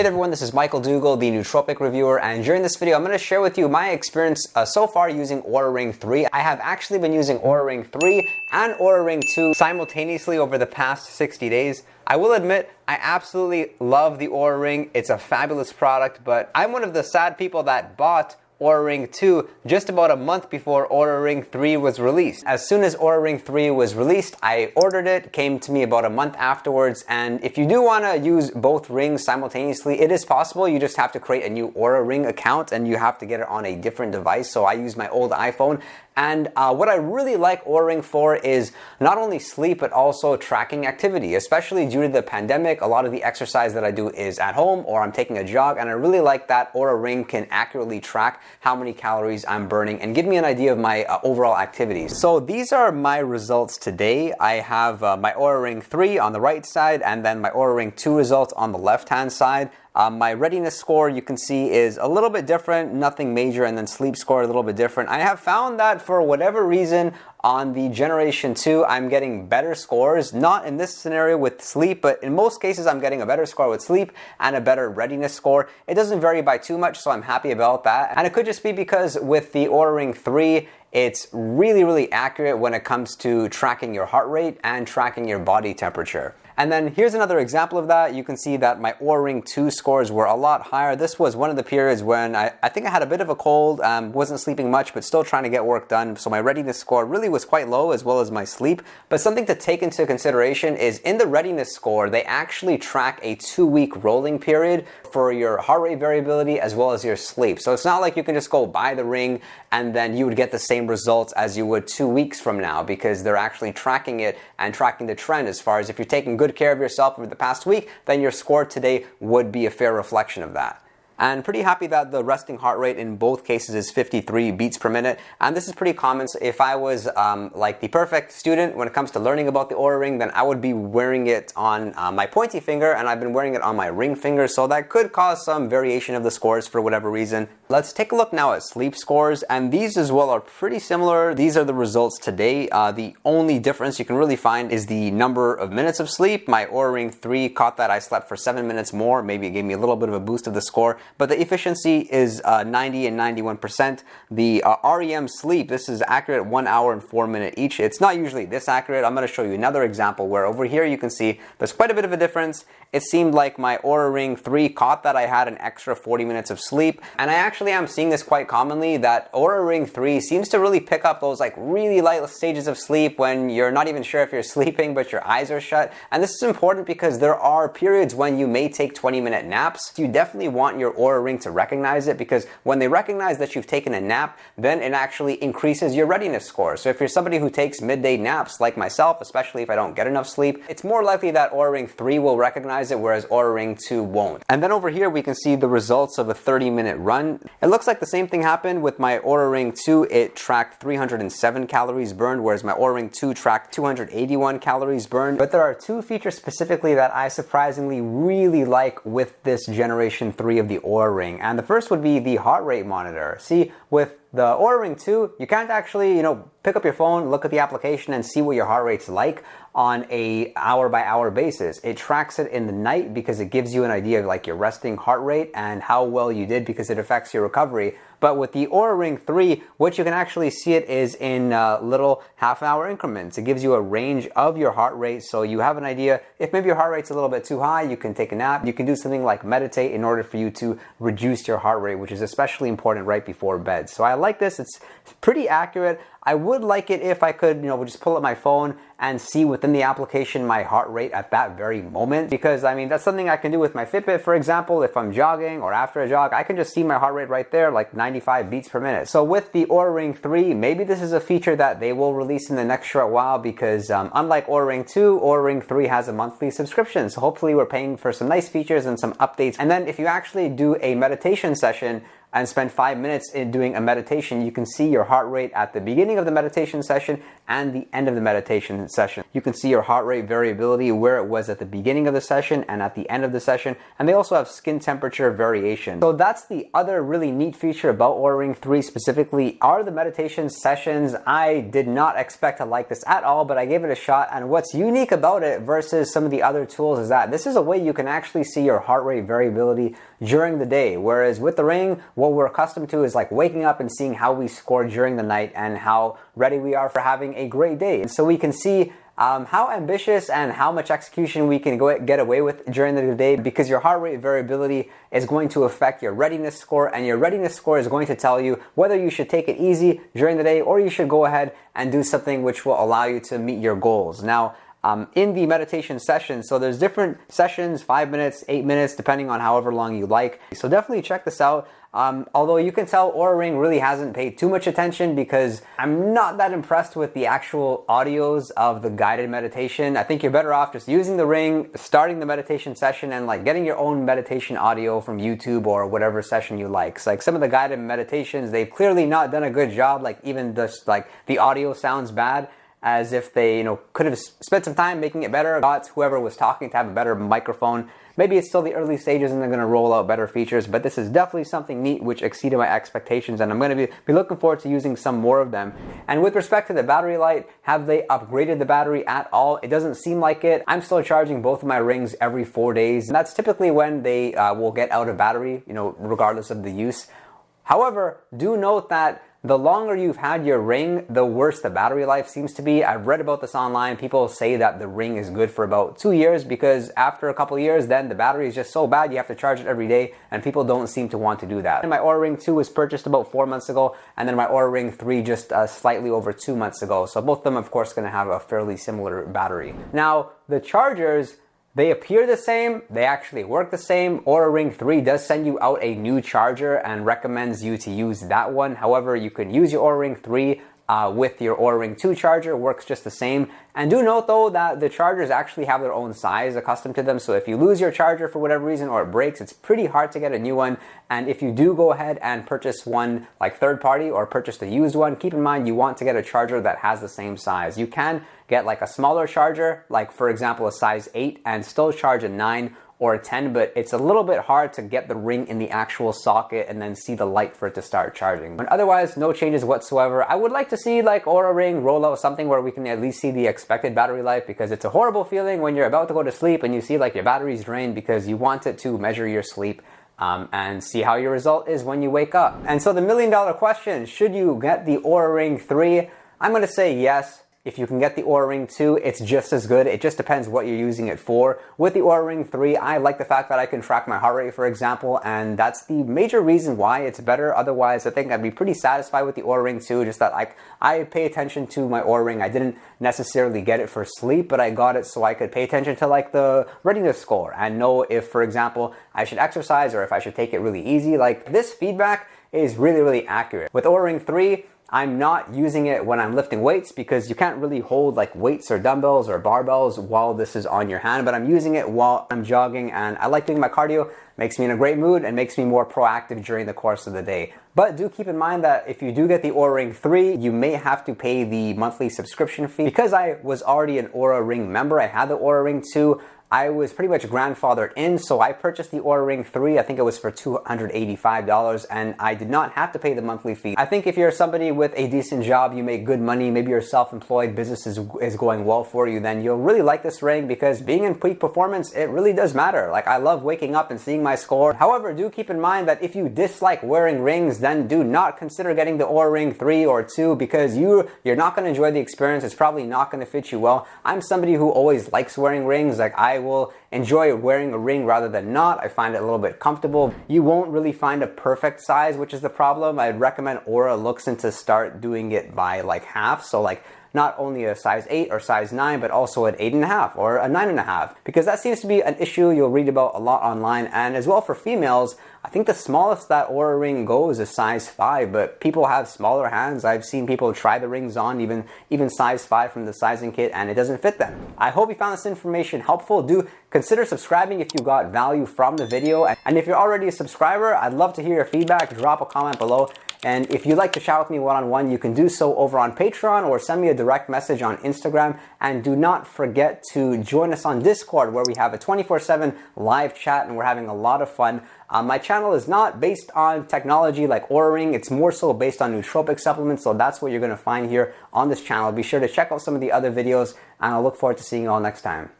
Hey everyone, this is Michael Dougal, the nootropic reviewer, and during this video I'm going to share with you my experience so far using Oura Ring 3. I have actually been using Oura Ring 3 and Oura Ring 2 simultaneously over the past 60 days. I will admit, I absolutely love the Oura Ring. It's a fabulous product, but I'm one of the sad people that bought Oura Ring 2 just about a month before Oura Ring 3 was released. As soon as Oura Ring 3 was released, I ordered it, came to me about a month afterwards, and if you do want to use both rings simultaneously, it is possible. You just have to create a new Oura Ring account and you have to get it on a different device. So I use my old iPhone. And what I really like Oura Ring for is not only sleep, but also tracking activity, especially due to the pandemic. A lot of the exercise that I do is at home or I'm taking a jog, and I really like that Oura Ring can accurately track how many calories I'm burning and give me an idea of my overall activities. So these are my results today. I have my Oura Ring 3 on the right side and then my Oura Ring 2 results on the left-hand side. My readiness score, you can see, is a little bit different, nothing major, and then sleep score a little bit different. I have found that for whatever reason on the Generation 2, I'm getting better scores. Not in this scenario with sleep, but in most cases I'm getting a better score with sleep and a better readiness score. It doesn't vary by too much, so I'm happy about that. And it could just be because with the Oura Ring 3, it's really accurate when it comes to tracking your heart rate and tracking your body temperature. And then here's another example of that. You can see that my Oura Ring 2 scores were a lot higher. This was one of the periods when I think I had a bit of a cold, wasn't sleeping much, but still trying to get work done. So my readiness score really was quite low, as well as my sleep. But something to take into consideration is in the readiness score, they actually track a 2-week rolling period for your heart rate variability as well as your sleep. So it's not like you can just go buy the ring and then you would get the same results as you would 2 weeks from now, because they're actually tracking it and tracking the trend as far as if you're taking good care of yourself over the past week, then your score today would be a fair reflection of that. And pretty happy that the resting heart rate in both cases is 53 beats per minute. And this is pretty common. So if I was like the perfect student when it comes to learning about the Oura Ring, then I would be wearing it on my pointy finger, and I've been wearing it on my ring finger. So that could cause some variation of the scores for whatever reason. Let's take a look now at sleep scores. And these as well are pretty similar. These are the results today. The only difference you can really find is the number of minutes of sleep. My Oura Ring 3 caught that I slept for 7 minutes more. Maybe it gave me a little bit of a boost of the score. But the efficiency is 90 and 91%. The REM sleep, this is accurate 1 hour and 4 minutes each. It's not usually this accurate. I'm going to show you another example where over here you can see there's quite a bit of a difference. It seemed like my Oura Ring 3 caught that I had an extra 40 minutes of sleep. And I actually am seeing this quite commonly, that Oura Ring 3 seems to really pick up those like really light stages of sleep when you're not even sure if you're sleeping but your eyes are shut. And this is important because there are periods when you may take 20-minute naps. You definitely want your Oura Ring to recognize it, because when they recognize that you've taken a nap, then it actually increases your readiness score. So if you're somebody who takes midday naps like myself, especially if I don't get enough sleep, it's more likely that Oura Ring 3 will recognize it, whereas Oura Ring 2 won't. And then over here we can see the results of a 30-minute run. It looks like the same thing happened with my Oura Ring 2. It tracked 307 calories burned, whereas my Oura Ring 2 tracked 281 calories burned. But there are two features specifically that I surprisingly really like with this Generation 3 of the Oura Ring. And the first would be the heart rate monitor. See, with the Oura Ring 2, you can't actually, pick up your phone, look at the application, and see what your heart rate's like on a hour-by-hour basis. It tracks it in the night because it gives you an idea of like your resting heart rate and how well you did, because it affects your recovery. But with the Oura Ring 3, what you can actually see it is in little half-hour increments. It gives you a range of your heart rate, so you have an idea. If maybe your heart rate's a little bit too high, you can take a nap. You can do something like meditate in order for you to reduce your heart rate, which is especially important right before bed. So I like this. It's pretty accurate. I would like it if I could, just pull up my phone and see within the application my heart rate at that very moment, because that's something I can do with my Fitbit, for example. If I'm jogging or after a jog, I can just see my heart rate right there, like 95 beats per minute. So with the Oura Ring 3, maybe this is a feature that they will release in the next short while, because unlike Oura Ring 2, Oura Ring 3 has a monthly subscription. So hopefully we're paying for some nice features and some updates. And then if you actually do a meditation session and spend 5 minutes in doing a meditation, you can see your heart rate at the beginning of the meditation session and the end of the meditation session. You can see your heart rate variability, where it was at the beginning of the session and at the end of the session, and they also have skin temperature variation. So that's the other really neat feature about Oura Ring 3 specifically, are the meditation sessions. I did not expect to like this at all, but I gave it a shot, and what's unique about it versus some of the other tools is that this is a way you can actually see your heart rate variability during the day, whereas with the Ring, what we're accustomed to is like waking up and seeing how we score during the night and how ready we are for having a great day. And so we can see how ambitious and how much execution we can get away with during the day, because your heart rate variability is going to affect your readiness score, and your readiness score is going to tell you whether you should take it easy during the day or you should go ahead and do something which will allow you to meet your goals. Now, in the meditation session, so there's different sessions, 5 minutes, 8 minutes, depending on however long you like. So definitely check this out. Although you can tell Oura Ring really hasn't paid too much attention, because I'm not that impressed with the actual audios of the guided meditation. I think you're better off just using the Ring, starting the meditation session, and like getting your own meditation audio from YouTube or whatever session you like. So like some of the guided meditations, they've clearly not done a good job. Like even just like the audio sounds bad, as if they, you know, could have spent some time making it better, got whoever was talking to have a better microphone. Maybe it's still the early stages and they're going to roll out better features, but this is definitely something neat which exceeded my expectations, and I'm going to be looking forward to using some more of them. And with respect to the battery life, have they upgraded the battery at all? It doesn't seem like it. I'm still charging both of my rings every 4 days, and that's typically when they will get out of battery, you know, regardless of the use. However, do note that the longer you've had your Ring, the worse the battery life seems to be. I've read about this online. People say that the Ring is good for about 2 years, because after a couple of years, then the battery is just so bad you have to charge it every day, and people don't seem to want to do that. And my Oura Ring 2 was purchased about 4 months ago, and then my Oura Ring 3 just slightly over 2 months ago. So both of them, of course, going to have a fairly similar battery. Now, the chargers, they appear the same, they actually work the same. Oura Ring 3 does send you out a new charger and recommends you to use that one. However, you can use your Oura Ring 3 with your Oura Ring 2 charger, works just the same. And do note though that the chargers actually have their own size accustomed to them, so if you lose your charger for whatever reason or it breaks, it's pretty hard to get a new one. And if you do go ahead and purchase one like third party or purchase the used one, keep in mind you want to get a charger that has the same size. You can get like a smaller charger, like for example a size 8, and still charge a 9 or a 10, but it's a little bit hard to get the Ring in the actual socket and then see the light for it to start charging. But otherwise, no changes whatsoever. I would like to see like Oura Ring roll out something where we can at least see the expected battery life, because it's a horrible feeling when you're about to go to sleep and you see like your battery's drained, because you want it to measure your sleep and see how your result is when you wake up. And so the million-dollar question, should you get the Oura Ring 3? I'm going to say yes. If you can get the Oura Ring 2, it's just as good. It just depends what you're using it for. With the Oura Ring 3, I like the fact that I can track my heart rate, for example, and that's the major reason why it's better. Otherwise, I think I'd be pretty satisfied with the Oura Ring 2, just that I pay attention to my Oura Ring. I didn't necessarily get it for sleep, but I got it so I could pay attention to like the readiness score and know if, for example, I should exercise or if I should take it really easy. Like, this feedback is really, really accurate. With Oura Ring 3, I'm not using it when I'm lifting weights, because you can't really hold like weights or dumbbells or barbells while this is on your hand, but I'm using it while I'm jogging, and I like doing my cardio. Makes me in a great mood and makes me more proactive during the course of the day. But do keep in mind that if you do get the Oura Ring 3, you may have to pay the monthly subscription fee. Because I was already an Oura Ring member, I had the Oura Ring 2, I was pretty much grandfathered in, so I purchased the Oura Ring 3, I think it was for $285, and I did not have to pay the monthly fee. I think if you're somebody with a decent job, you make good money, maybe you're self-employed, business is going well for you, then you'll really like this ring, because being in peak performance, it really does matter. Like, I love waking up and seeing my score. However, do keep in mind that if you dislike wearing rings, then do not consider getting the Oura Ring 3 or 2, because you're not going to enjoy the experience. It's probably not going to fit you well. I'm somebody who always likes wearing rings. Like, I will enjoy wearing a ring rather than not. I find it a little bit comfortable. You won't really find a perfect size, which is the problem. I'd recommend Oura looks into start doing it by like half. So like not only a size 8 or size 9, but also an 8.5 or a 9.5, because that seems to be an issue you'll read about a lot online. And as well for females, I think the smallest that Oura Ring goes is size 5, but people have smaller hands. I've seen people try the rings on, even size 5 from the sizing kit, and it doesn't fit them. I hope you found this information helpful. Do consider subscribing if you got value from the video. And if you're already a subscriber, I'd love to hear your feedback. Drop a comment below. And if you'd like to chat with me one-on-one, you can do so over on Patreon or send me a direct message on Instagram. And do not forget to join us on Discord, where we have a 24/7 live chat and we're having a lot of fun. My channel is not based on technology like Oura Ring. It's more so based on nootropic supplements, so that's what you're going to find here on this channel. Be sure to check out some of the other videos, and I'll look forward to seeing you all next time.